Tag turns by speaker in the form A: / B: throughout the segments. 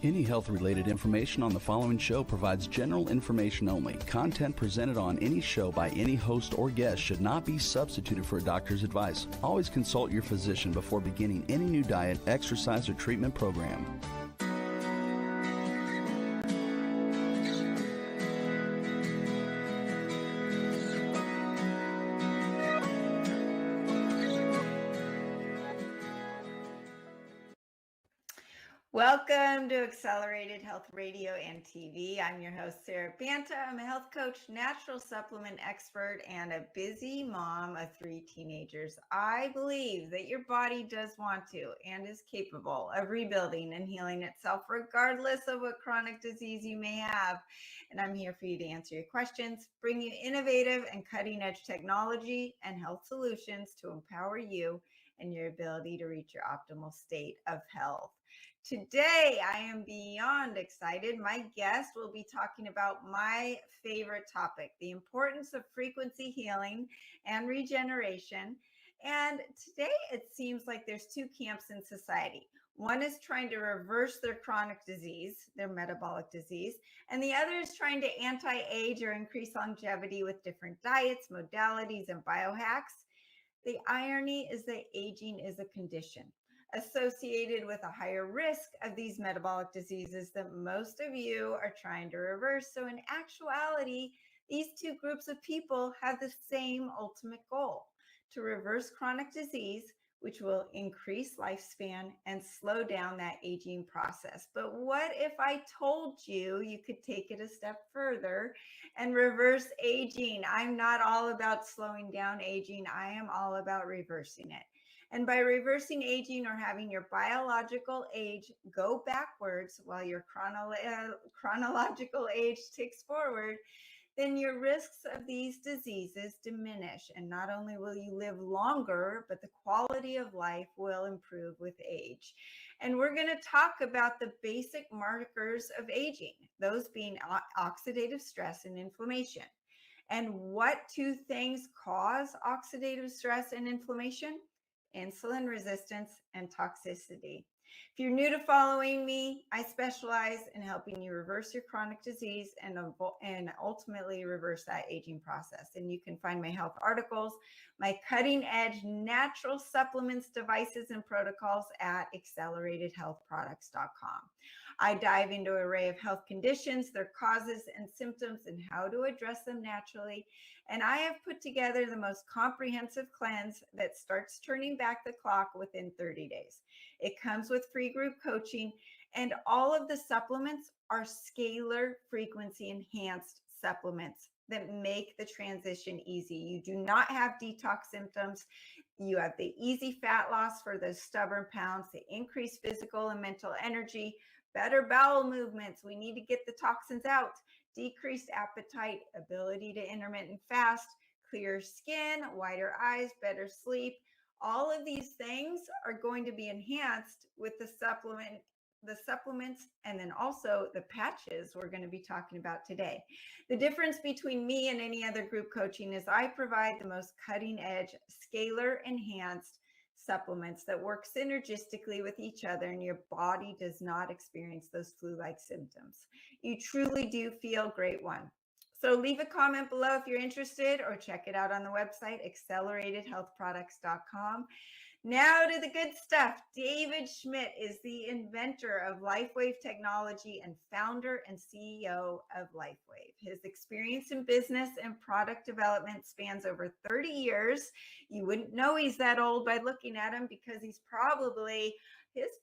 A: Any health-related information on the following show provides general information only. Content presented on any show by any host or guest should not be substituted for a doctor's advice. Always consult your physician before beginning any new diet, exercise, or treatment program.
B: Welcome to Accelerated Health Radio and TV. I'm your host, Sarah Banta. I'm a health coach, natural supplement expert, and a busy mom of 3 teenagers. I believe that your body does want to and is capable of rebuilding and healing itself regardless of what chronic disease you may have. And I'm here for you to answer your questions, bring you innovative and cutting-edge technology and health solutions to empower you and your ability to reach your optimal state of health. Today, I am beyond excited. My guest will be talking about my favorite topic, the importance of frequency healing and regeneration. And today, it seems like there's 2 camps in society. One is trying to reverse their chronic disease, their metabolic disease, and the other is trying to anti-age or increase longevity with different diets, modalities, and biohacks. The irony is that aging is a condition associated with a higher risk of these metabolic diseases that most of you are trying to reverse. So in actuality, these 2 groups of people have the same ultimate goal: to reverse chronic disease, which will increase lifespan and slow down that aging process. But what if I told you you could take it a step further and reverse aging? I'm not all about slowing down aging. I am all about reversing it. And by reversing aging or having your biological age go backwards while your chronological age ticks forward, then your risks of these diseases diminish. And not only will you live longer, but the quality of life will improve with age. And we're going to talk about the basic markers of aging, those being oxidative stress and inflammation. And what 2 things cause oxidative stress and inflammation? Insulin resistance and toxicity. If you're new to following me, I specialize in helping you reverse your chronic disease and ultimately reverse that aging process. And you can find my health articles, my cutting edge natural supplements, devices, and protocols at acceleratedhealthproducts.com. I dive into an array of health conditions, their causes and symptoms, and how to address them naturally. And I have put together the most comprehensive cleanse that starts turning back the clock within 30 days. It comes with free group coaching, and all of the supplements are scalar frequency enhanced supplements that make the transition easy. You do not have detox symptoms. You have the easy fat loss for those stubborn pounds, the increased physical and mental energy, better bowel movements. We need to get the toxins out. Decreased appetite, ability to intermittent fast, clearer skin, whiter eyes, better sleep. All of these things are going to be enhanced with the supplements, and then also the patches we're going to be talking about today. The difference between me and any other group coaching is I provide the most cutting edge, scalar enhanced supplements that work synergistically with each other, and your body does not experience those flu-like symptoms. You truly do feel great one. So leave a comment below if you're interested, or check it out on the website, acceleratedhealthproducts.com. Now to the good stuff. David Schmidt is the inventor of LifeWave technology and founder and CEO of LifeWave. His experience in business and product development spans over 30 years. You wouldn't know he's that old by looking at him, because he's probably, his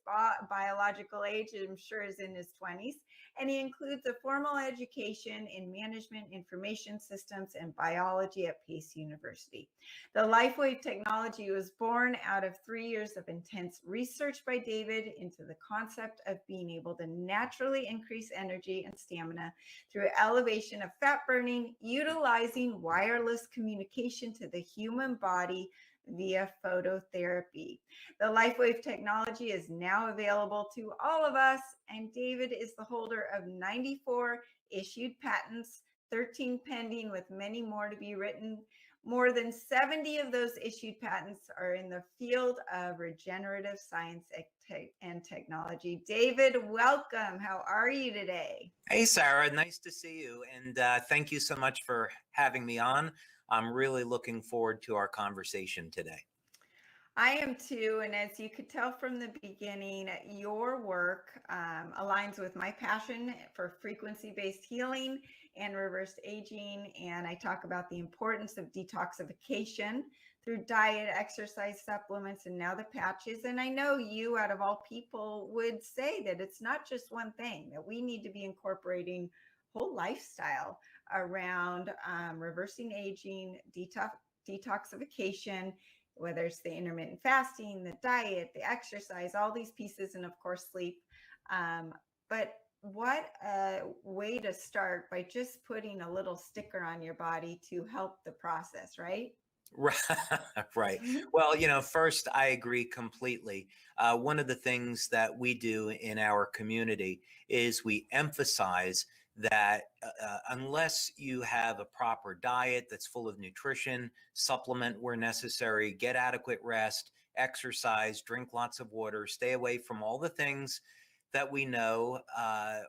B: biological age, I'm sure, is in his 20s. And he includes a formal education in management, information systems, and biology at Pace University. The LifeWave technology was born out of 3 years of intense research by David into the concept of being able to naturally increase energy and stamina through elevation of fat burning, utilizing wireless communication to the human body via phototherapy. The LifeWave technology is now available to all of us, and David is the holder of 94 issued patents, 13 pending, with many more to be written. More than 70 of those issued patents are in the field of regenerative science and technology. David, welcome. How are you today?
C: Hey, Sarah. Nice to see you. And thank you so much for having me on. I'm really looking forward to our conversation today.
B: I am too. And as you could tell from the beginning, your work aligns with my passion for frequency-based healing and reverse aging. And I talk about the importance of detoxification through diet, exercise, supplements, and now the patches. And I know you, out of all people, would say that it's not just one thing, that we need to be incorporating whole lifestyle around reversing aging, detoxification, whether it's the intermittent fasting, the diet, the exercise, all these pieces, and of course, sleep. But what a way to start by just putting a little sticker on your body to help the process, right?
C: Right. Well, first, I agree completely. One of the things that we do in our community is we emphasize that unless you have a proper diet that's full of nutrition, supplement where necessary, get adequate rest, exercise, drink lots of water, stay away from all the things that we know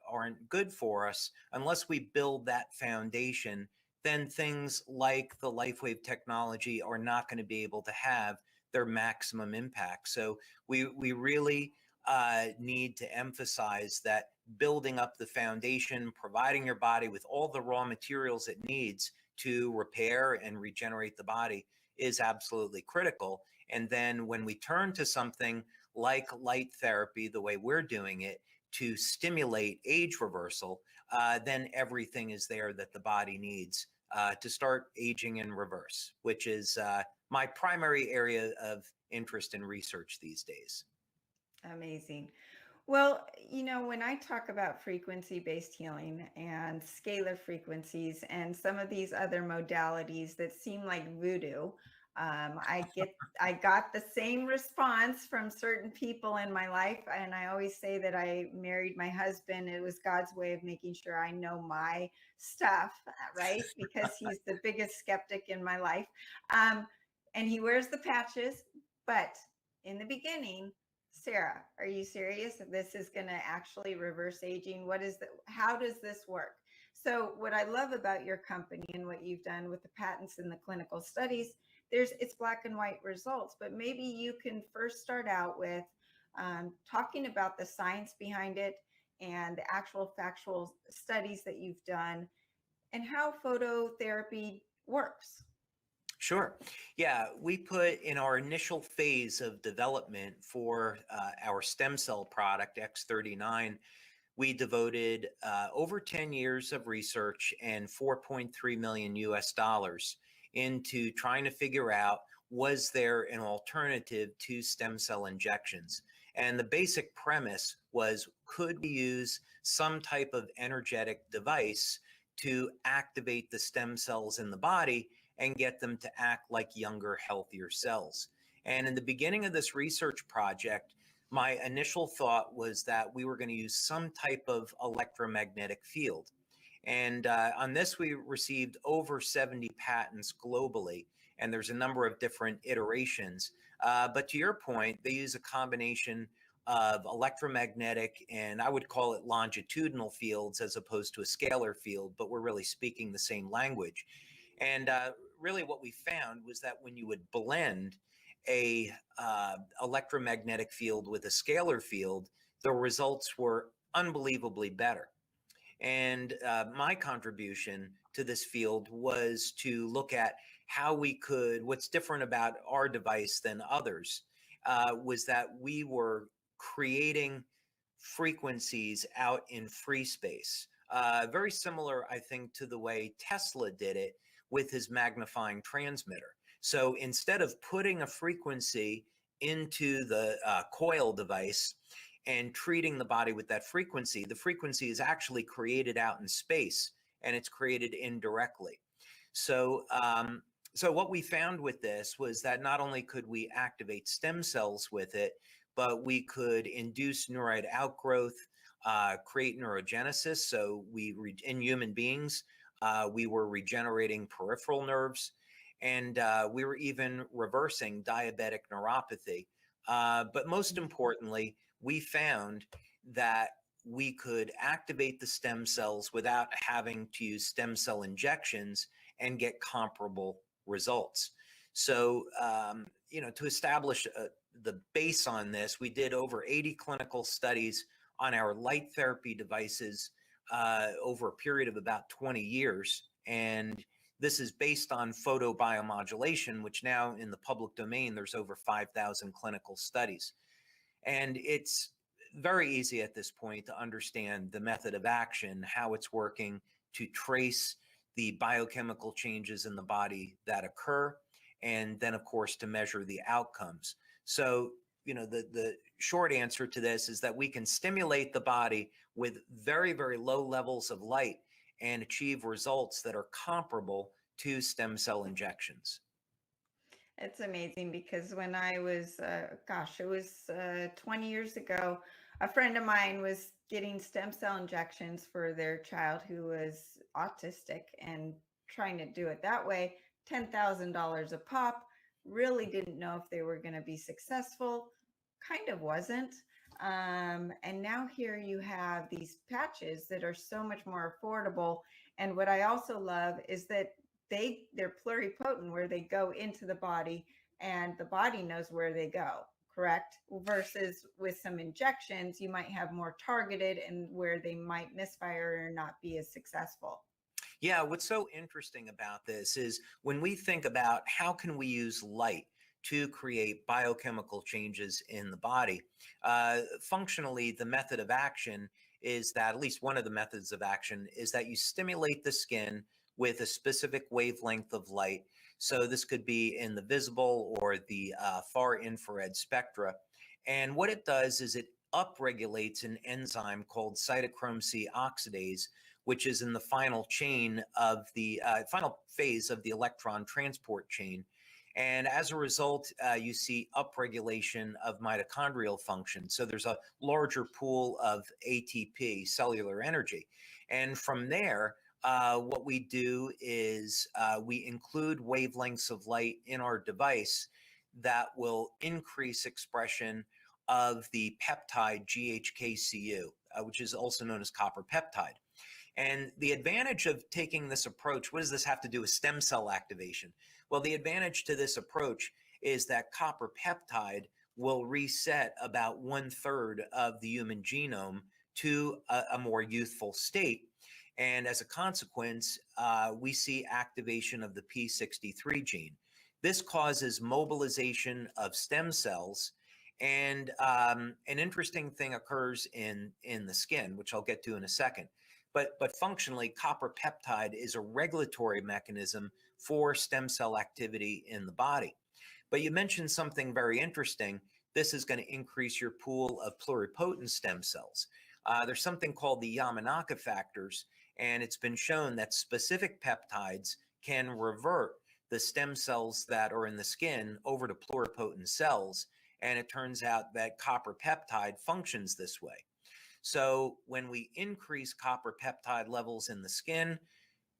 C: aren't good for us, unless we build that foundation, then things like the LifeWave technology are not going to be able to have their maximum impact. So we really need to emphasize that building up the foundation, providing your body with all the raw materials it needs to repair and regenerate the body is absolutely critical. And then when we turn to something like light therapy, the way we're doing it, to stimulate age reversal, then everything is there that the body needs to start aging in reverse, which is my primary area of interest in research these days.
B: Amazing. Well, when I talk about frequency-based healing and scalar frequencies and some of these other modalities that seem like voodoo, I got the same response from certain people in my life. And I always say that I married my husband. It was God's way of making sure I know my stuff, right? Because he's the biggest skeptic in my life. And he wears the patches. But in the beginning, Sarah, are you serious? This is going to actually reverse aging? How does this work? So what I love about your company and what you've done with the patents and the clinical studies, it's black and white results, but maybe you can first start out with talking about the science behind it and the actual factual studies that you've done and how phototherapy works.
C: Sure. Yeah, we put in our initial phase of development for our stem cell product, X39, we devoted over 10 years of research and $4.3 million US into trying to figure out, was there an alternative to stem cell injections? And the basic premise was, could we use some type of energetic device to activate the stem cells in the body and get them to act like younger, healthier cells? And in the beginning of this research project, my initial thought was that we were going to use some type of electromagnetic field. And on this, we received over 70 patents globally, and there's a number of different iterations. But to your point, they use a combination of electromagnetic, and I would call it longitudinal fields as opposed to a scalar field, but we're really speaking the same language. And really what we found was that when you would blend a electromagnetic field with a scalar field, the results were unbelievably better. And my contribution to this field was to look at how we could, what's different about our device than others, was that we were creating frequencies out in free space. Very similar, I think, to the way Tesla did it with his magnifying transmitter. So instead of putting a frequency into the coil device and treating the body with that frequency, the frequency is actually created out in space, and it's created indirectly. So, so what we found with this was that not only could we activate stem cells with it, but we could induce neurite outgrowth, create neurogenesis. So in human beings, we were regenerating peripheral nerves, And we were even reversing diabetic neuropathy. But most importantly, we found that we could activate the stem cells without having to use stem cell injections and get comparable results. So, to establish the base on this, we did over 80 clinical studies on our light therapy devices over a period of about 20 years. And this is based on photobiomodulation, which now in the public domain, there's over 5,000 clinical studies. And it's very easy at this point to understand the method of action, how it's working, to trace the biochemical changes in the body that occur, and then, of course, to measure the outcomes. So, the short answer to this is that we can stimulate the body with very, very low levels of light and achieve results that are comparable to stem cell injections.
B: It's amazing because when I was, it was 20 years ago, a friend of mine was getting stem cell injections for their child who was autistic and trying to do it that way, $10,000 a pop. Really didn't know if they were going to be successful. Kind of wasn't. And now here you have these patches that are so much more affordable. And what I also love is that they're pluripotent, where they go into the body and the body knows where they go, correct? Versus with some injections, you might have more targeted and where they might misfire or not be as successful.
C: Yeah, what's so interesting about this is when we think about how can we use light to create biochemical changes in the body, functionally, the method of action is that, at least one of the methods of action, is that you stimulate the skin with a specific wavelength of light. So this could be in the visible or the far infrared spectra. And what it does is it upregulates an enzyme called cytochrome C oxidase, which is in the final chain of the final phase of the electron transport chain. And as a result, you see upregulation of mitochondrial function. So there's a larger pool of ATP, cellular energy. And from there, what we do is we include wavelengths of light in our device that will increase expression of the peptide GHKCU, which is also known as copper peptide. And the advantage of taking this approach, what does this have to do with stem cell activation? Well, the advantage to this approach is that copper peptide will reset about 1/3 of the human genome to a more youthful state. And as a consequence, we see activation of the P63 gene. This causes mobilization of stem cells. And an interesting thing occurs in the skin, which I'll get to in a second. But functionally, copper peptide is a regulatory mechanism for stem cell activity in the body. But you mentioned something very interesting. This is going to increase your pool of pluripotent stem cells. There's something called the Yamanaka factors, and it's been shown that specific peptides can revert the stem cells that are in the skin over to pluripotent cells. And it turns out that copper peptide functions this way. So when we increase copper peptide levels in the skin,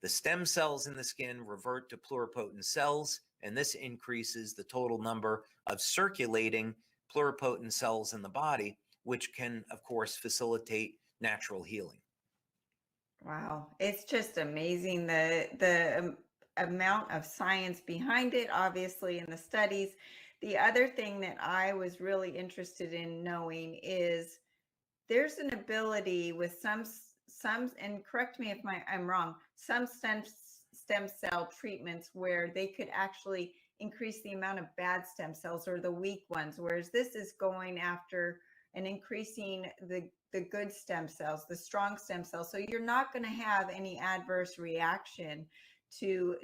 C: the stem cells in the skin revert to pluripotent cells, and this increases the total number of circulating pluripotent cells in the body, which can, of course, facilitate natural healing.
B: Wow, it's just amazing the amount of science behind it, obviously, in the studies. The other thing that I was really interested in knowing is there's an ability with some, and correct me if I'm wrong, some stem cell treatments where they could actually increase the amount of bad stem cells or the weak ones, whereas this is going after and increasing the good stem cells, the strong stem cells. So you're not going to have any adverse reaction to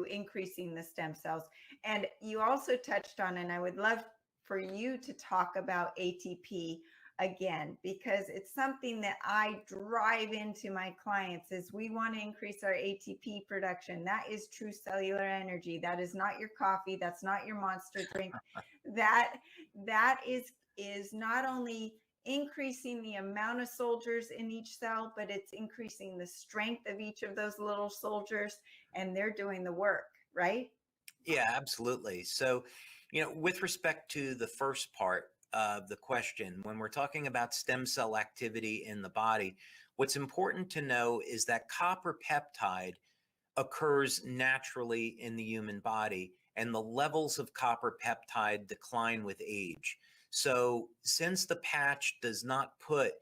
B: increasing the stem cells. And you also touched on, and I would love for you to talk about ATP again, because it's something that I drive into my clients is we want to increase our ATP production. That is true cellular energy. That is not your coffee. That's not your monster drink. That is not only increasing the amount of soldiers in each cell, but it's increasing the strength of each of those little soldiers, and they're doing the work, right?
C: Yeah, absolutely. So, with respect to the first part of the question, when we're talking about stem cell activity in the body, what's important to know is that copper peptide occurs naturally in the human body, and the levels of copper peptide decline with age. So, since the patch does not put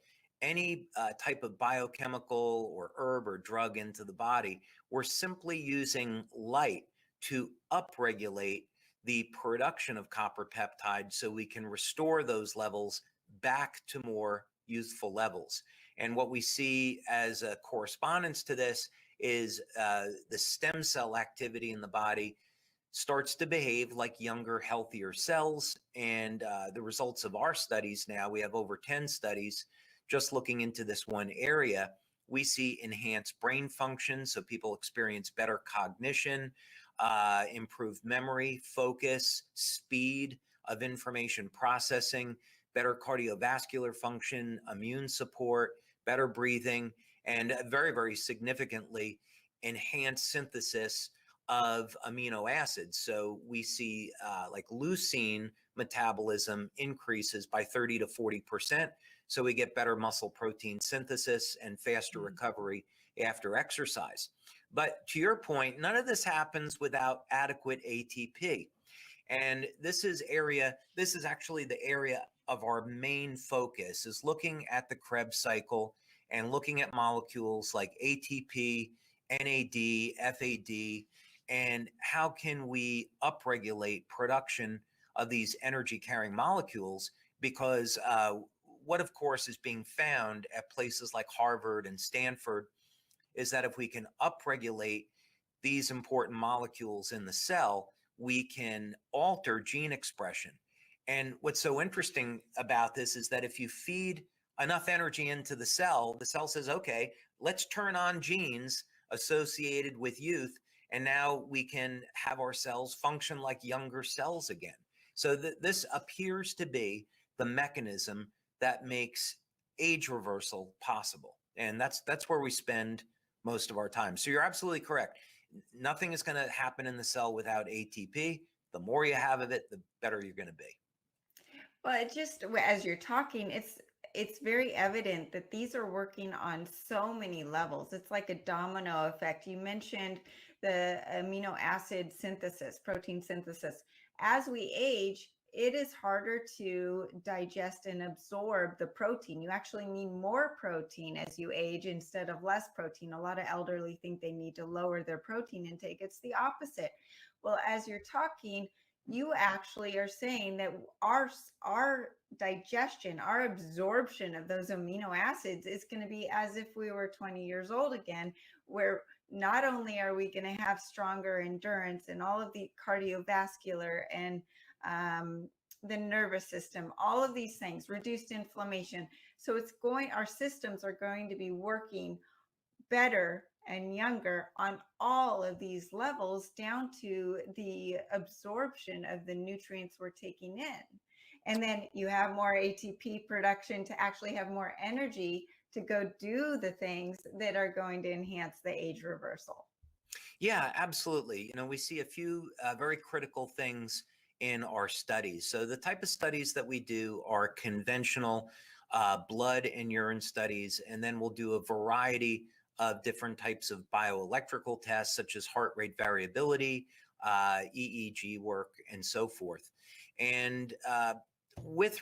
C: any type of biochemical or herb or drug into the body, we're simply using light to upregulate the production of copper peptide so we can restore those levels back to more youthful levels. And what we see as a correspondence to this is the stem cell activity in the body starts to behave like younger, healthier cells. And the results of our studies now, we have over 10 studies just looking into this one area. We see enhanced brain function, so people experience better cognition, improved memory, focus, speed of information processing, better cardiovascular function, immune support, better breathing, and very, very significantly enhanced synthesis of amino acids. So we see like leucine metabolism increases by 30 to 40%. So we get better muscle protein synthesis and faster recovery after exercise. But to your point, none of this happens without adequate ATP. And this is actually the area of our main focus, is looking at the Krebs cycle and looking at molecules like ATP, NAD, FAD, and how can we upregulate production of these energy carrying molecules? Because what of course is being found at places like Harvard and Stanford is that if we can upregulate these important molecules in the cell, we can alter gene expression. And what's so interesting about this is that if you feed enough energy into the cell says, okay, let's turn on genes associated with youth, and now we can have our cells function like younger cells again. So this appears to be the mechanism that makes age reversal possible. And that's where we spend most of our time. So you're absolutely correct. Nothing is going to happen in the cell without ATP. The more you have of it, the better you're going to be.
B: Well, it just, as you're talking, it's very evident that these are working on so many levels. It's like a domino effect. You mentioned the amino acid synthesis, protein synthesis. As we age, it is harder to digest and absorb the protein. You actually need more protein as you age instead of less protein. A lot of elderly think they need to lower their protein intake. It's the opposite. Well, as you're talking, you actually are saying that our digestion, our absorption of those amino acids is going to be as if we were 20 years old again, where not only are we going to have stronger endurance and all of the cardiovascular and the nervous system, all of these things, reduced inflammation. So our systems are going to be working better and younger on all of these levels, down to the absorption of the nutrients we're taking in. And then you have more ATP production to actually have more energy to go do the things that are going to enhance the age reversal.
C: Yeah, absolutely. We see a few very critical things in our studies. So the type of studies that we do are conventional blood and urine studies, and then we'll do a variety of different types of bioelectrical tests, such as heart rate variability, EEG work, and so forth. And with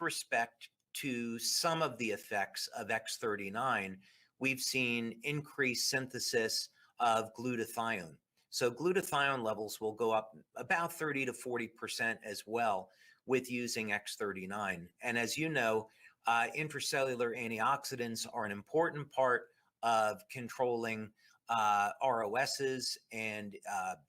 C: respect to some of the effects of X39, we've seen increased synthesis of glutathione. So glutathione levels will go up about 30 to 40% as well with using X39. And as you know, intracellular antioxidants are an important part of controlling ROSs and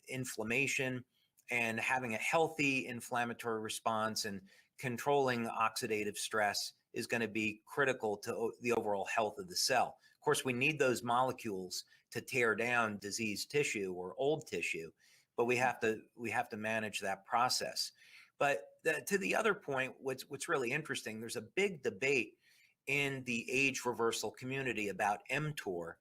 C: inflammation, and having a healthy inflammatory response and controlling oxidative stress is going to be critical to the overall health of the cell. Of course, we need those molecules to tear down diseased tissue or old tissue, but we have to manage that process. But to the other point, what's really interesting, there's a big debate in the age reversal community about mTOR,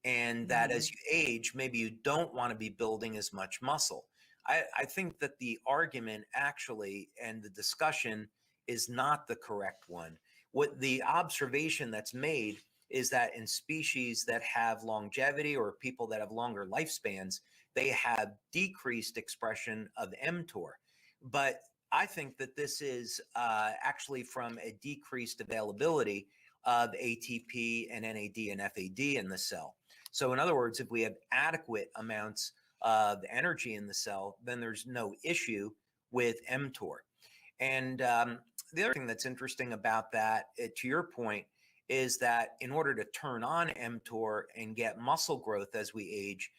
C: and that as you age, maybe you don't want to be building as much muscle. I think that the argument actually and the discussion is not the correct one. What the observation that's made is that in species that have longevity or people that have longer lifespans, they have decreased expression of mTOR. But I think that this is actually from a decreased availability of ATP and NAD and FAD in the cell. So in other words, if we have adequate amounts of energy in the cell, then there's no issue with mTOR. And the other thing that's interesting about that, to your point, is that in order to turn on mTOR and get muscle growth as we age,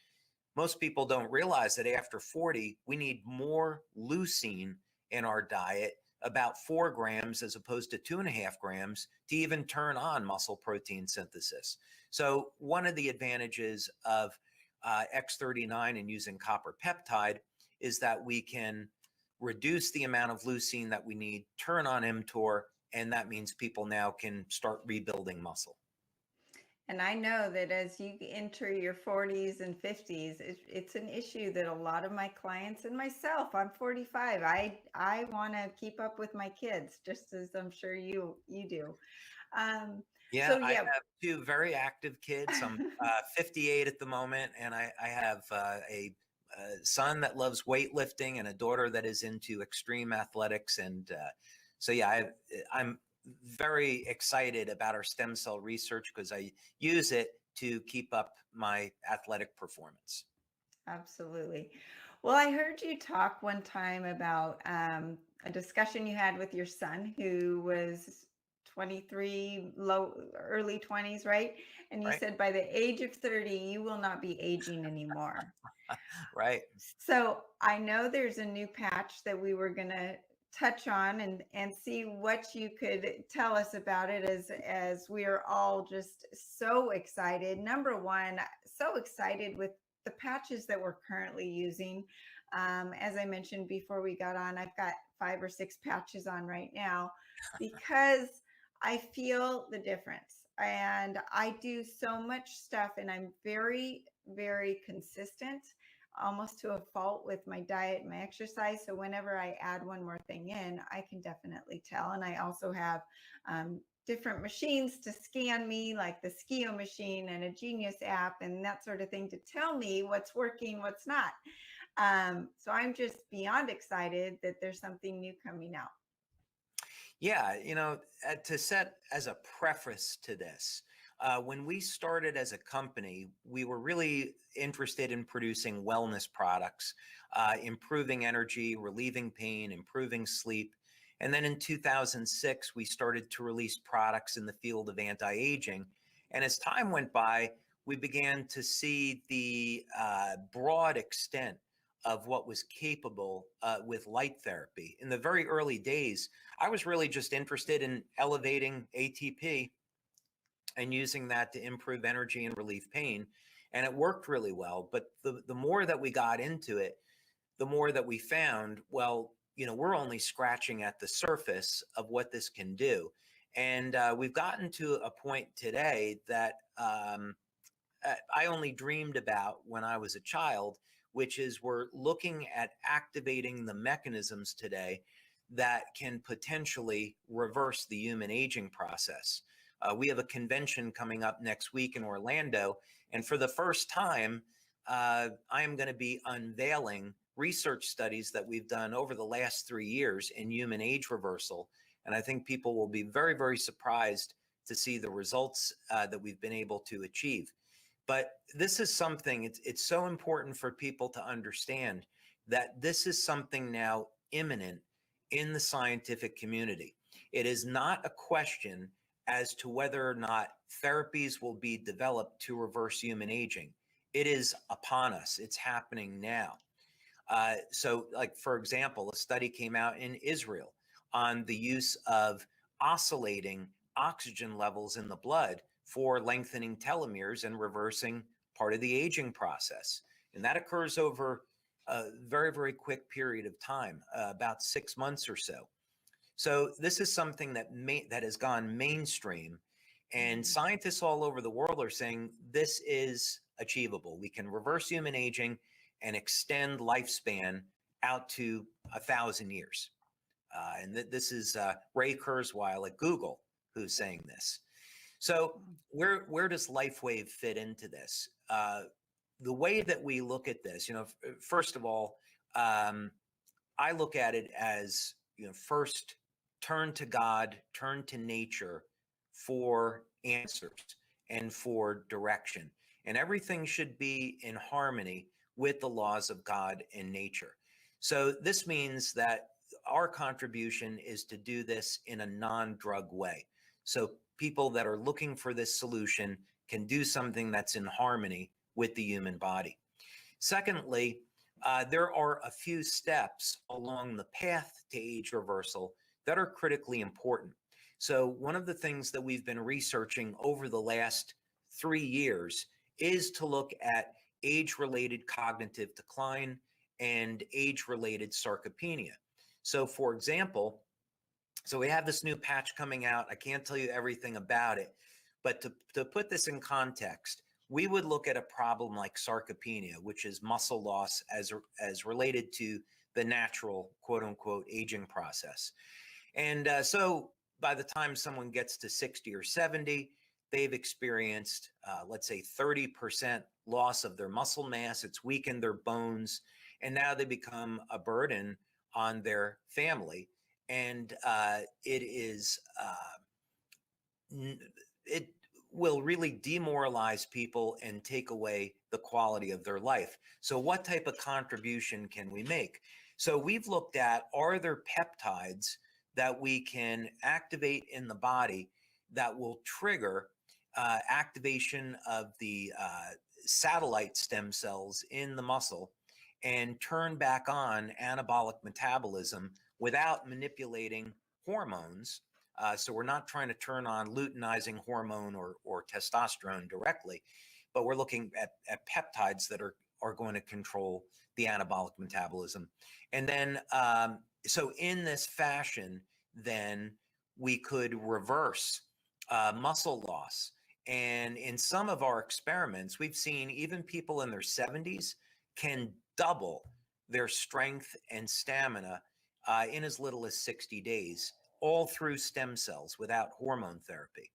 C: most people don't realize that after 40, we need more leucine in our diet, about 4 grams as opposed to 2.5 grams, to even turn on muscle protein synthesis. So one of the advantages of X39 and using copper peptide is that we can reduce the amount of leucine that we need, turn on mTOR, and that means people now can start rebuilding muscle.
B: And I know that as you enter your 40s and 50s, it's an issue that a lot of my clients and myself, I'm 45, I want to keep up with my kids, just as I'm sure you do.
C: Yeah, I have 2 very active kids. I'm 58 at the moment, and I have a son that loves weightlifting and a daughter that is into extreme athletics. And so, yeah, I'm very excited about our stem cell research because I use it to keep up my athletic performance.
B: Absolutely. Well, I heard you talk one time about a discussion you had with your son who was 23, early 20s, right? And you
C: Right.
B: said by the age of 30, you will not be aging anymore.
C: Right.
B: So I know there's a new patch that we were going to touch on and see what you could tell us about it, as we are all just so excited. Number one, so excited with the patches that we're currently using. As I mentioned before we got on, I've got 5 or 6 patches on right now because I feel the difference. And I do so much stuff, and I'm very, very consistent, almost to a fault, with my diet and my exercise. So whenever I add one more thing in, I can definitely tell. And I also have different machines to scan me, like the Skio machine and a Genius app and that sort of thing, to tell me what's working, what's not. So I'm just beyond excited that there's something new coming out.
C: Yeah, to set as a preface to this, when we started as a company, we were really interested in producing wellness products, improving energy, relieving pain, improving sleep. And then in 2006, we started to release products in the field of anti-aging. And as time went by, we began to see the broad extent of what was capable with light therapy. In the very early days, I was really just interested in elevating ATP and using that to improve energy and relieve pain. And it worked really well. But the more that we got into it, the more that we found, well, we're only scratching at the surface of what this can do. And we've gotten to a point today that I only dreamed about when I was a child, which is we're looking at activating the mechanisms today that can potentially reverse the human aging process. We have a convention coming up next week in Orlando, and for the first time, I am going to be unveiling research studies that we've done over the last 3 years in human age reversal. And I think people will be very, very surprised to see the results that we've been able to achieve. But this is something, it's so important for people to understand that this is something now imminent in the scientific community. It is not a question as to whether or not therapies will be developed to reverse human aging. It is upon us. It's happening now. So, like, for example, a study came out in Israel on the use of oscillating oxygen levels in the blood for lengthening telomeres and reversing part of the aging process. And that occurs over a very, very quick period of time, about 6 months or so. So this is something that has gone mainstream, and scientists all over the world are saying this is achievable. We can reverse human aging, and extend lifespan out to 1,000 years. And this is Ray Kurzweil at Google who's saying this. So where does LifeWave fit into this? The way that we look at this, first of all, I look at it as, first turn to God, turn to nature for answers and for direction. And everything should be in harmony with the laws of God and nature. So this means that our contribution is to do this in a non-drug way. So people that are looking for this solution can do something that's in harmony with the human body. Secondly, there are a few steps along the path to age reversal that are critically important. So one of the things that we've been researching over the last 3 years is to look at age-related cognitive decline and age-related sarcopenia. So for example, so we have this new patch coming out. I can't tell you everything about it, but to put this in context, we would look at a problem like sarcopenia, which is muscle loss as related to the natural, quote unquote, aging process. And so by the time someone gets to 60 or 70, they've experienced, let's say 30% loss of their muscle mass. It's weakened their bones, and now they become a burden on their family. And it will really demoralize people and take away the quality of their life. So what type of contribution can we make? So we've looked at, are there peptides that we can activate in the body that will trigger activation of the satellite stem cells in the muscle and turn back on anabolic metabolism without manipulating hormones. So we're not trying to turn on luteinizing hormone or testosterone directly, but we're looking at peptides that are going to control the anabolic metabolism. And then, so in this fashion, then we could reverse muscle loss. And in some of our experiments, we've seen even people in their 70s can double their strength and stamina in as little as 60 days, all through stem cells without hormone therapy.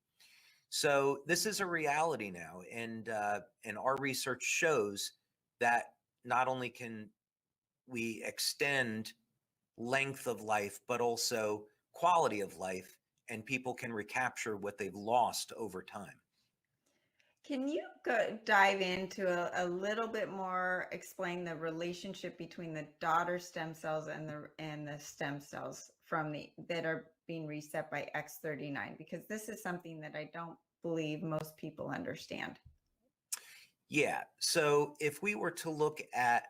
C: So this is a reality now, and our research shows that not only can we extend length of life, but also quality of life, and people can recapture what they've lost over time.
B: Can you dive into a little bit more, explain the relationship between the daughter stem cells and the stem cells that are being reset by X39? Because this is something that I don't believe most people understand.
C: Yeah. So if we were to look at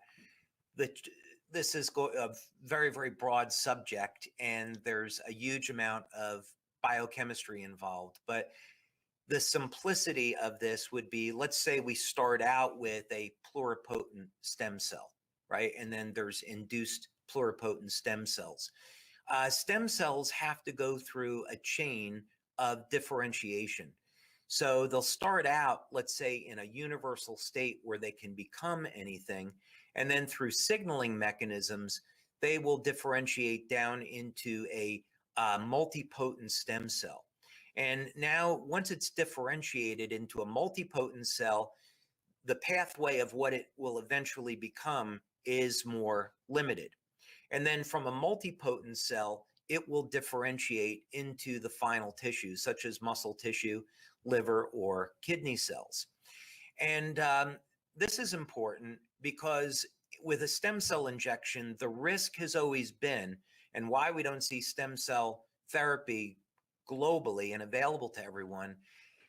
C: this is a very, very broad subject, and there's a huge amount of biochemistry involved, but the simplicity of this would be, let's say we start out with a pluripotent stem cell, right? And then there's induced pluripotent stem cells. Stem cells have to go through a chain of differentiation. So they'll start out, let's say, in a universal state where they can become anything. And then through signaling mechanisms, they will differentiate down into a multipotent stem cell. And now, once it's differentiated into a multipotent cell, the pathway of what it will eventually become is more limited. And then from a multipotent cell, it will differentiate into the final tissues, such as muscle tissue, liver, or kidney cells. And this is important because with a stem cell injection, the risk has always been, and why we don't see stem cell therapy globally and available to everyone,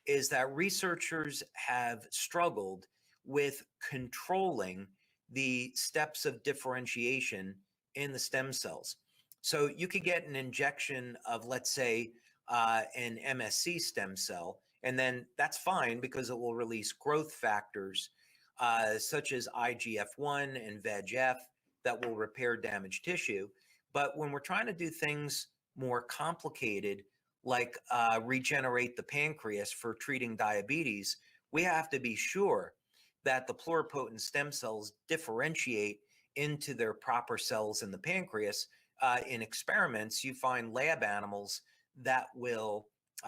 C: is that researchers have struggled with controlling the steps of differentiation in the stem cells. So you could get an injection of, let's say, an MSC stem cell, and then that's fine because it will release growth factors such as IGF-1 and VEGF that will repair damaged tissue. But when we're trying to do things more complicated, like regenerate the pancreas for treating diabetes, we have to be sure that the pluripotent stem cells differentiate into their proper cells in the pancreas. In experiments, you find lab animals that will,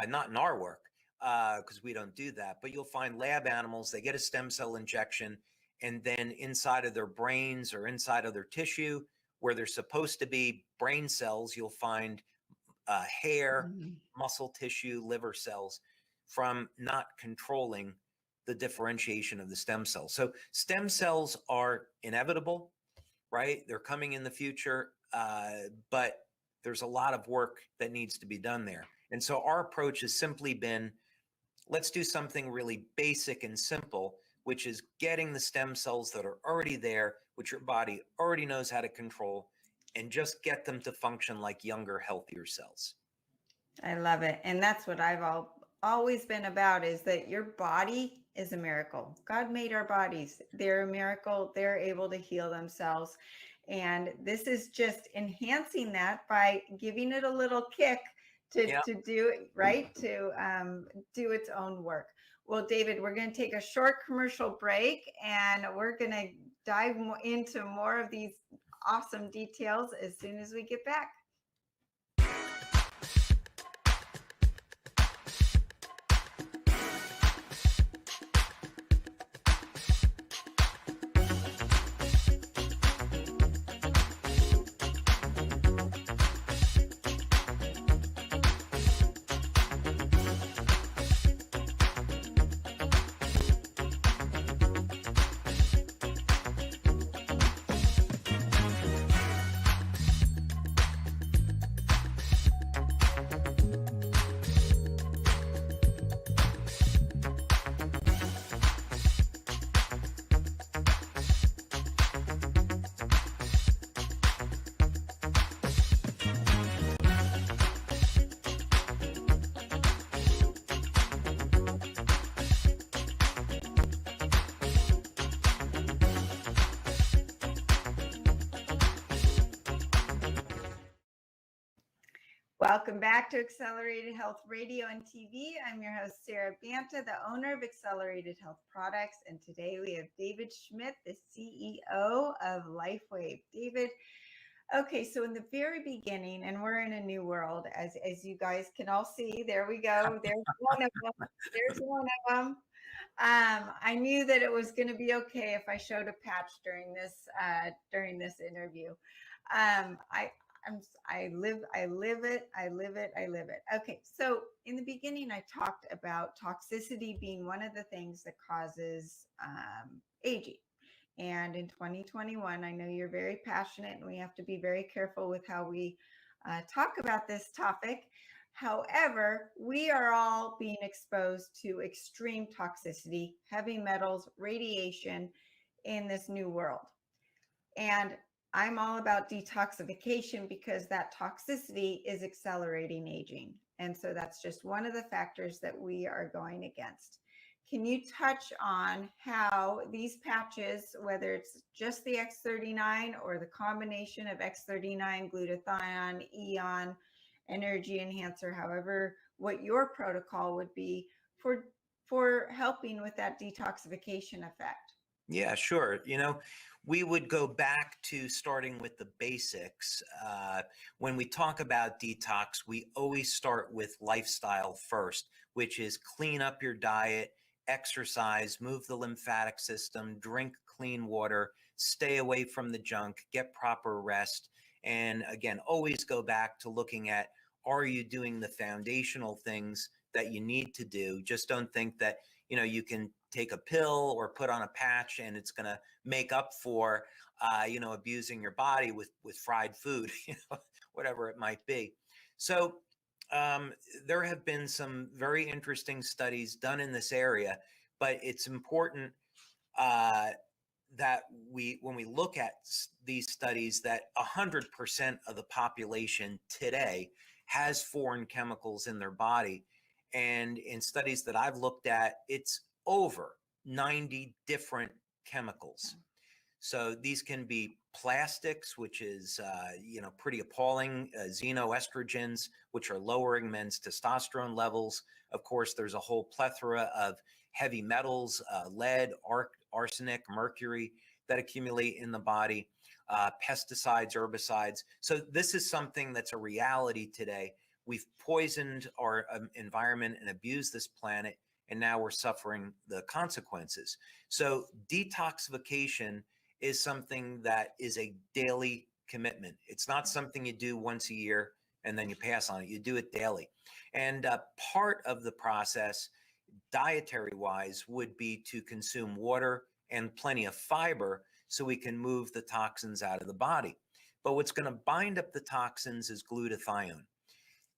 C: not in our work, because we don't do that, but you'll find lab animals, they get a stem cell injection, and then inside of their brains or inside of their tissue, where they're supposed to be brain cells, you'll find hair, muscle tissue, liver cells, from not controlling the differentiation of the stem cells. So stem cells are inevitable, right? They're coming in the future, but there's a lot of work that needs to be done there. And so our approach has simply been, let's do something really basic and simple, which is getting the stem cells that are already there, which your body already knows how to control, and just get them to function like younger, healthier cells.
B: I love it. And that's what I've always been about, is that your body is a miracle. God made our bodies. They're a miracle. They're able to heal themselves. And this is just enhancing that by giving it a little kick to do it, right? To do its own work. Well, David, we're going to take a short commercial break, and we're going to dive into more of these awesome details as soon as we get back. Welcome back to Accelerated Health Radio and TV. I'm your host, Sarah Banta, the owner of Accelerated Health Products. And today we have David Schmidt, the CEO of LifeWave. David, okay, so in the very beginning, and we're in a new world, as you guys can all see, there we go. There's one of them. There's one of them. I knew that it was going to be okay if I showed a patch during this interview. I live it. Okay, so in the beginning, I talked about toxicity being one of the things that causes aging. And in 2021, I know you're very passionate, and we have to be very careful with how we talk about this topic. However, we are all being exposed to extreme toxicity, heavy metals, radiation in this new world. And I'm all about detoxification because that toxicity is accelerating aging. And so that's just one of the factors that we are going against. Can you touch on how these patches, whether it's just the X39 or the combination of X39, glutathione, Eon, energy enhancer, however, what your protocol would be for helping with that detoxification effect?
C: Yeah, sure. You know, we would go back to starting with the basics. When we talk about detox, we always start with lifestyle first, which is clean up your diet, exercise, move the lymphatic system, drink clean water, stay away from the junk, get proper rest. And again, always go back to looking at, are you doing the foundational things that you need to do? Just don't think that, you know, you can take a pill or put on a patch and it's going to make up for, abusing your body with fried food, whatever it might be. So there have been some very interesting studies done in this area, but it's important that when we look at these studies, that 100% of the population today has foreign chemicals in their body. And in studies that I've looked at, it's over 90 different chemicals. So these can be plastics, which is, pretty appalling, xenoestrogens, which are lowering men's testosterone levels. Of course, there's a whole plethora of heavy metals, lead, arsenic, mercury that accumulate in the body, pesticides, herbicides. So this is something that's a reality today. We've poisoned our environment and abused this planet, and now we're suffering the consequences. So detoxification is something that is a daily commitment. It's not something you do once a year and then you pass on it. You do it daily. And part of the process, dietary wise, would be to consume water and plenty of fiber so we can move the toxins out of the body. But what's going to bind up the toxins is glutathione.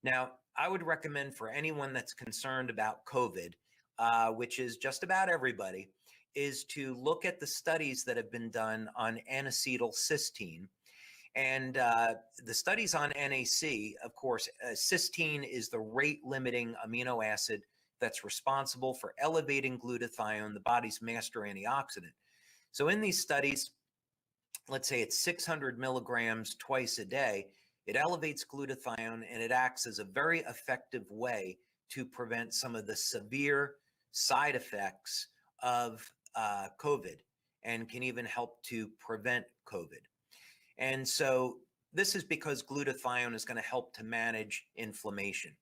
C: Now, I would recommend for anyone that's concerned about COVID, which is just about everybody, is to look at the studies that have been done on N-acetylcysteine. And the studies on NAC, of course, cysteine is the rate-limiting amino acid that's responsible for elevating glutathione, the body's master antioxidant. So in these studies, let's say it's 600 milligrams twice a day, it elevates glutathione and it acts as a very effective way to prevent some of the severe side effects of COVID, and can even help to prevent COVID. And so this is because glutathione is going to help to manage inflammation.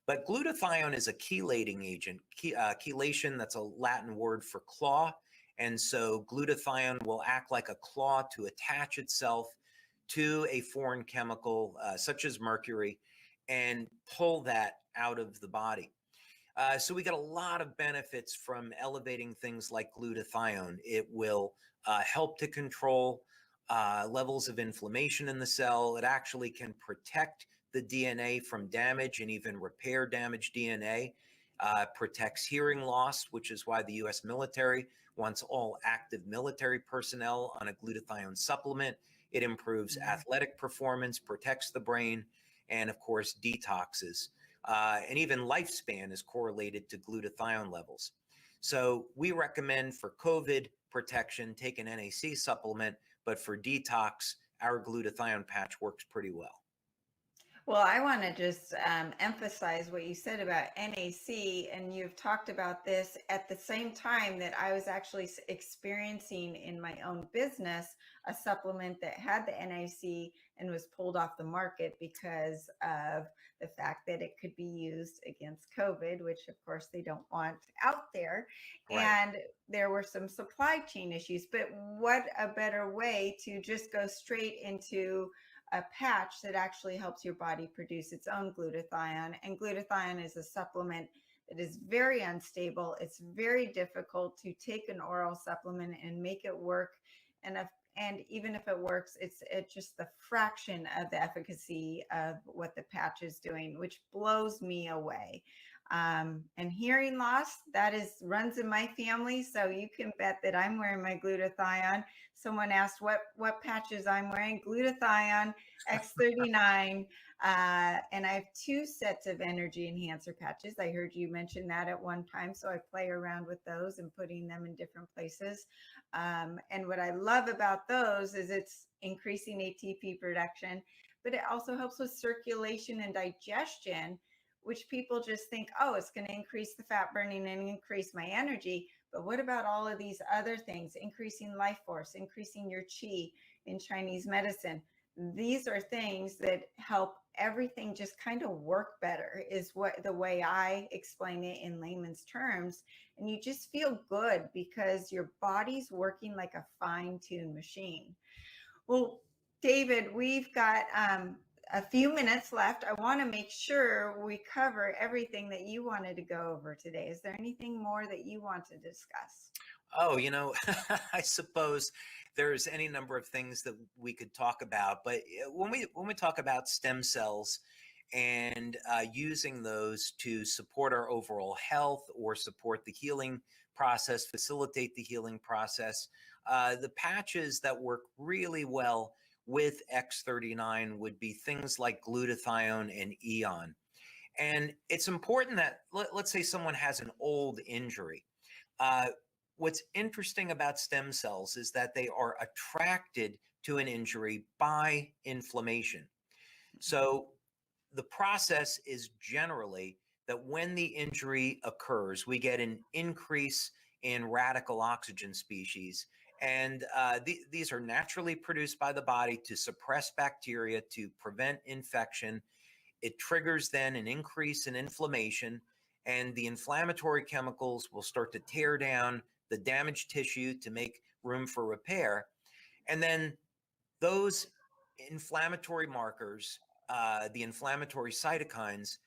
C: But glutathione is a chelating agent. Chelation, that's a Latin word for claw. And so glutathione will act like a claw to attach itself to a foreign chemical, such as mercury, and pull that out of the body. So we get a lot of benefits from elevating things like glutathione. It will help to control levels of inflammation in the cell. It actually can protect the DNA from damage and even repair damaged DNA, protects hearing loss, which is why the US military wants all active military personnel on a glutathione supplement. It improves athletic performance, protects the brain, and of course, detoxes. And even lifespan is correlated to glutathione levels. So we recommend for COVID protection, take an NAC supplement, but for detox, our glutathione patch works pretty well.
B: Well, I want to just emphasize what you said about NAC, and you've talked about this at the same time that I was actually experiencing in my own business a supplement that had the NAC and was pulled off the market because of the fact that it could be used against COVID, which of course they don't want out there.
C: Right.
B: And there were some supply chain issues, but what a better way to just go straight into a patch that actually helps your body produce its own glutathione. And glutathione is a supplement that is very unstable. It's very difficult to take an oral supplement and make it work. And even if it works, it's just the fraction of the efficacy of what the patch is doing, which blows me away. And hearing loss, that runs in my family. So you can bet that I'm wearing my glutathione. Someone asked what patches I'm wearing. Glutathione X39. And I have 2 sets of energy enhancer patches. I heard you mention that at one time. So I play around with those and putting them in different places. And what I love about those is it's increasing ATP production, but it also helps with circulation and digestion, which people just think, oh, it's going to increase the fat burning and increase my energy. But what about all of these other things? Increasing life force, increasing your chi in Chinese medicine. These are things that help everything just kind of work better, is what the way I explain it in layman's terms. And you just feel good because your body's working like a fine-tuned machine. Well, David, we've got a few minutes left. I want to make sure we cover everything that you wanted to go over today. Is there anything more that you want to discuss?
C: Oh, I suppose there's any number of things that we could talk about, but when we talk about stem cells and using those to support our overall health or support the healing process, facilitate the healing process, the patches that work really well with X39 would be things like glutathione and Eon. And it's important that, let's say someone has an old injury. What's interesting about stem cells is that they are attracted to an injury by inflammation. So the process is generally that when the injury occurs, we get an increase in radical oxygen species. And these are naturally produced by the body to suppress bacteria, to prevent infection. It triggers then an increase in inflammation, and the inflammatory chemicals will start to tear down the damaged tissue to make room for repair. And then those inflammatory markers, the inflammatory cytokines,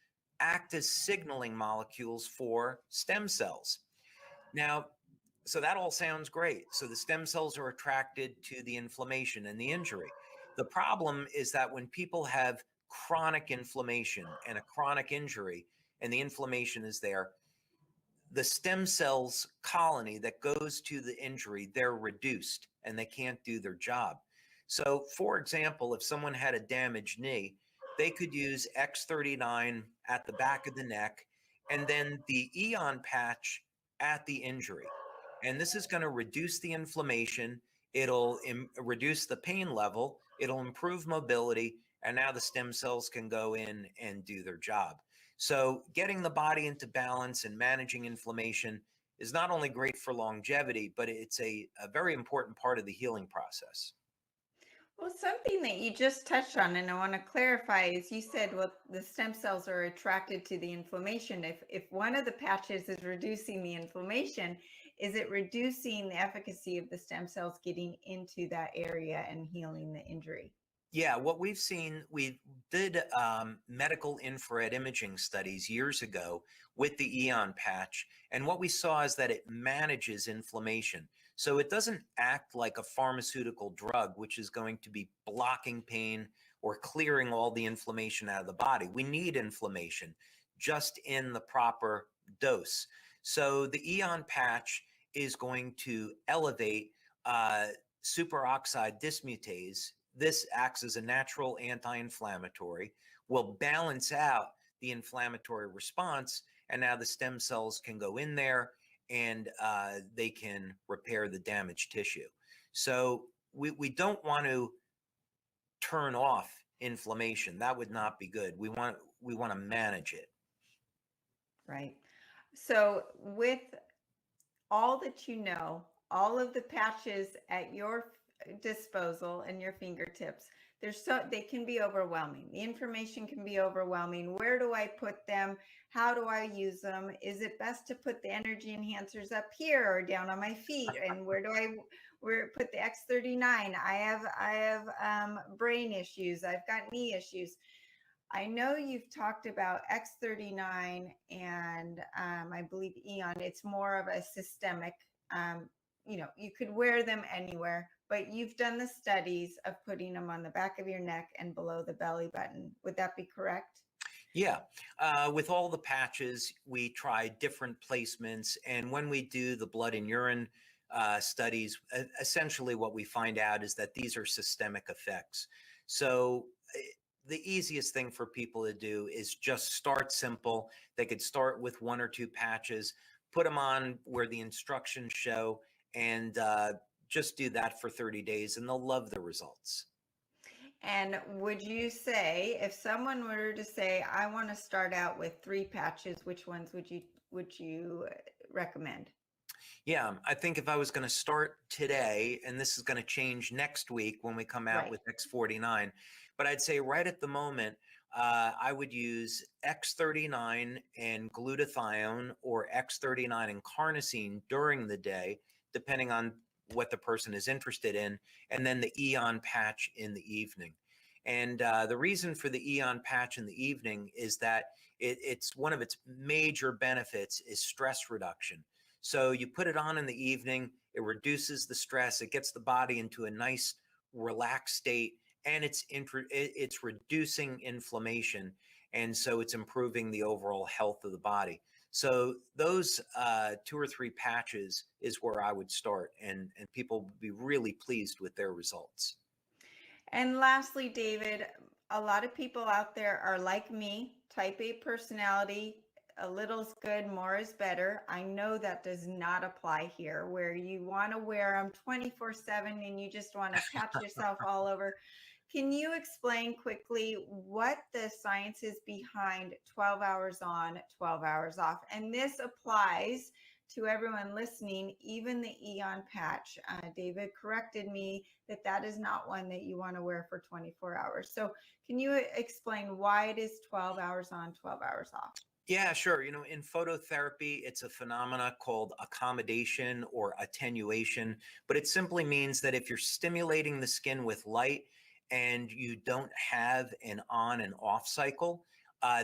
C: act as signaling molecules for stem cells. Now, so that all sounds great. So the stem cells are attracted to the inflammation and the injury. The problem is that when people have chronic inflammation and a chronic injury, and the inflammation is there, the stem cells colony that goes to the injury, they're reduced and they can't do their job. So for example, if someone had a damaged knee, they could use X39 at the back of the neck and then the Eon patch at the injury. And this is going to reduce the inflammation. It'll reduce the pain level. It'll improve mobility. And now the stem cells can go in and do their job. So getting the body into balance and managing inflammation is not only great for longevity, but it's a very important part of the healing process.
B: Well, something that you just touched on, and I want to clarify, is you said, well, the stem cells are attracted to the inflammation. If one of the patches is reducing the inflammation, is it reducing the efficacy of the stem cells getting into that area and healing the injury?
C: Yeah, what we've seen, we did medical infrared imaging studies years ago with the Eon patch. And what we saw is that it manages inflammation. So it doesn't act like a pharmaceutical drug, which is going to be blocking pain or clearing all the inflammation out of the body. We need inflammation just in the proper dose. So the Eon patch is going to elevate superoxide dismutase. This acts as a natural anti-inflammatory, will balance out the inflammatory response, and now the stem cells can go in there and they can repair the damaged tissue. So we don't want to turn off inflammation. That would not be good. We want to manage it.
B: Right. So with all that you know, all of the patches at your disposal and your fingertips, they can be overwhelming. The information can be overwhelming. Where do I put them? How do I use them? Is it best to put the energy enhancers up here or down on my feet? And where put the X39? I have brain issues. I've got knee issues. I know you've talked about X39 and I believe Eon. It's more of a systemic, you could wear them anywhere, but you've done the studies of putting them on the back of your neck and below the belly button. Would that be correct?
C: Yeah. With all the patches, we try different placements. And when we do the blood and urine studies, essentially what we find out is that these are systemic effects. So the easiest thing for people to do is just start simple. They could start with 1 or 2 patches, put them on where the instructions show, and just do that for 30 days, and they'll love the results.
B: And would you say, if someone were to say, I want to start out with 3 patches, which ones would you recommend?
C: Yeah, I think if I was going to start today, and this is going to change next week when we come out with X49, but I'd say right at the moment, I would use X39 and glutathione or X39 and carnosine during the day, depending on what the person is interested in, and then the Eon patch in the evening. And the reason for the Eon patch in the evening is that it's one of its major benefits is stress reduction. So you put it on in the evening, it reduces the stress, it gets the body into a nice relaxed state, and it's reducing inflammation. And so it's improving the overall health of the body. So those 2 or 3 patches is where I would start, and people would be really pleased with their results.
B: And lastly, David, a lot of people out there are like me, type A personality. A little is good, more is better. I know that does not apply here, where you want to wear them 24/7 and you just want to pat yourself all over. Can you explain quickly what the science is behind 12 hours on, 12 hours off? And this applies to everyone listening, even the Eon patch, David corrected me that is not one that you want to wear for 24 hours. So can you explain why it is 12 hours on, 12 hours off?
C: Yeah, sure. In phototherapy, it's a phenomena called accommodation or attenuation, but it simply means that if you're stimulating the skin with light and you don't have an on and off cycle,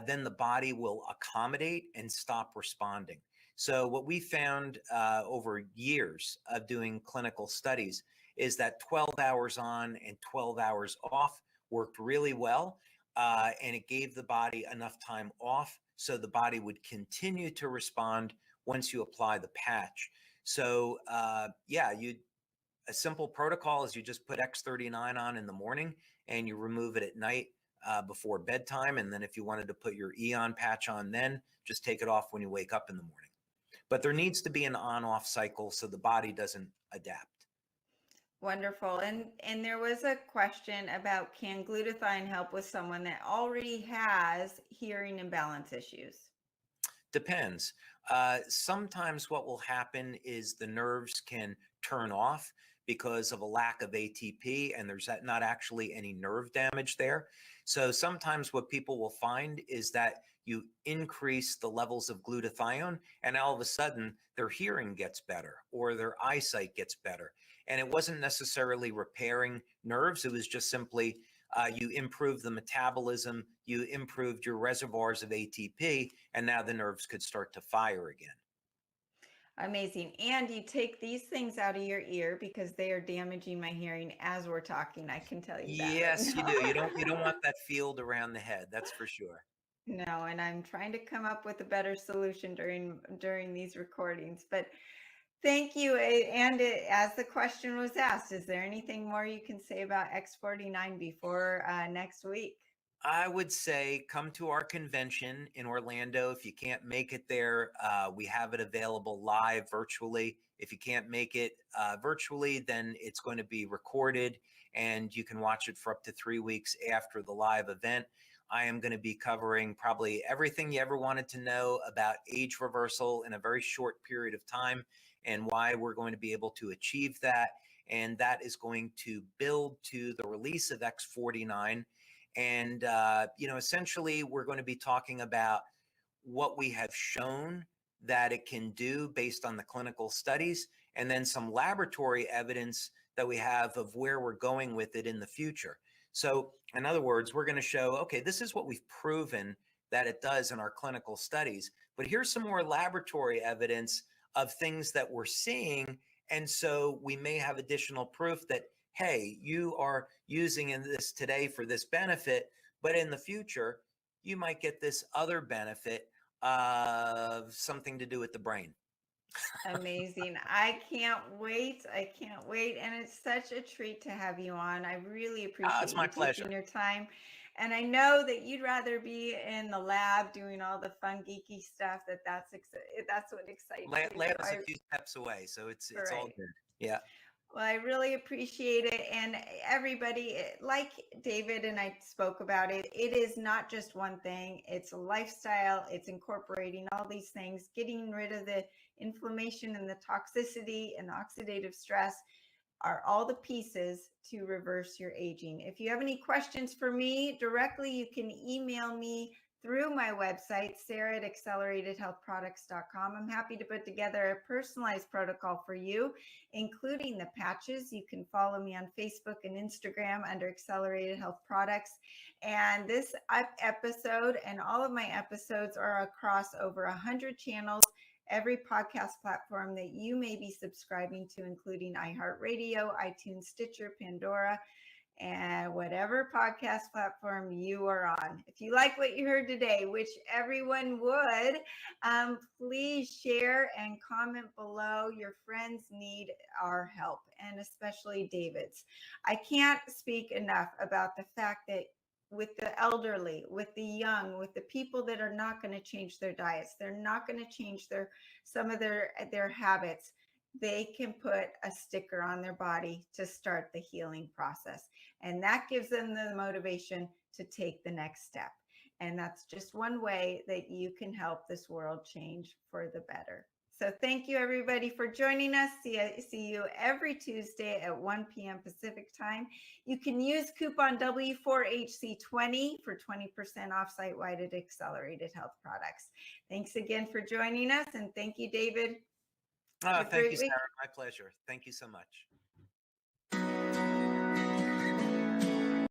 C: then the body will accommodate and stop responding. So what we found over years of doing clinical studies is that 12 hours on and 12 hours off worked really well, and it gave the body enough time off so the body would continue to respond once you apply the patch. So a simple protocol is you just put X39 on in the morning and you remove it at night before bedtime. And then if you wanted to put your Eon patch on, then just take it off when you wake up in the morning. But there needs to be an on-off cycle so the body doesn't adapt.
B: Wonderful. And there was a question about, can glutathione help with someone that already has hearing imbalance issues?
C: Depends. Sometimes what will happen is the nerves can turn off because of a lack of ATP, and there's not actually any nerve damage there. So sometimes what people will find is that you increase the levels of glutathione and all of a sudden their hearing gets better or their eyesight gets better. And it wasn't necessarily repairing nerves. It was just simply you improved the metabolism, you improved your reservoirs of ATP, and now the nerves could start to fire again.
B: Amazing. And you take these things out of your ear because they are damaging my hearing as we're talking. I can tell you that.
C: Yes, you do. You don't want that field around the head. That's for sure.
B: No, and I'm trying to come up with a better solution during these recordings. But thank you. And as the question was asked, is there anything more you can say about X49 before next week?
C: I would say come to our convention in Orlando. If you can't make it there, we have it available live virtually. If you can't make it virtually, then it's going to be recorded and you can watch it for up to 3 weeks after the live event. I am going to be covering probably everything you ever wanted to know about age reversal in a very short period of time and why we're going to be able to achieve that. And that is going to build to the release of X49. And, essentially, we're going to be talking about what we have shown that it can do based on the clinical studies, and then some laboratory evidence that we have of where we're going with it in the future. So, in other words, we're going to show, okay, this is what we've proven that it does in our clinical studies, but here's some more laboratory evidence of things that we're seeing. And so we may have additional proof that, hey, you are using this today for this benefit, but in the future, you might get this other benefit of something to do with the brain.
B: Amazing. I can't wait. I can't wait. And it's such a treat to have you on. I really appreciate
C: It's my pleasure.
B: taking your time. And I know that you'd rather be in the lab doing all the fun, geeky stuff. That's what excites you.
C: Lab is a few steps away, so it's all good. Yeah.
B: Well, I really appreciate it. And everybody, like David and I spoke about it, it is not just one thing. It's a lifestyle. It's incorporating all these things, getting rid of the inflammation and the toxicity and the oxidative stress are all the pieces to reverse your aging. If you have any questions for me directly, you can email me through my website, sarah@acceleratedhealthproducts.com. I'm happy to put together a personalized protocol for you, including the patches. You can follow me on Facebook and Instagram under Accelerated Health Products. And this episode and all of my episodes are across over 100 channels, every podcast platform that you may be subscribing to, including iHeartRadio, iTunes, Stitcher, Pandora, and whatever podcast platform you are on. If you like what you heard today, which everyone would, please share and comment below. Your friends need our help, and especially David's. I can't speak enough about the fact that with the elderly, with the young, with the people that are not going to change their diets, they're not going to change some of their habits, they can put a sticker on their body to start the healing process. And that gives them the motivation to take the next step. And that's just one way that you can help this world change for the better. So thank you everybody for joining us. See you every Tuesday at 1 p.m. Pacific time. You can use coupon W4HC20 for 20% off site-wide at Accelerated Health Products. Thanks again for joining us, and thank you, David.
C: Thank you, Sarah. My pleasure. Thank you so much.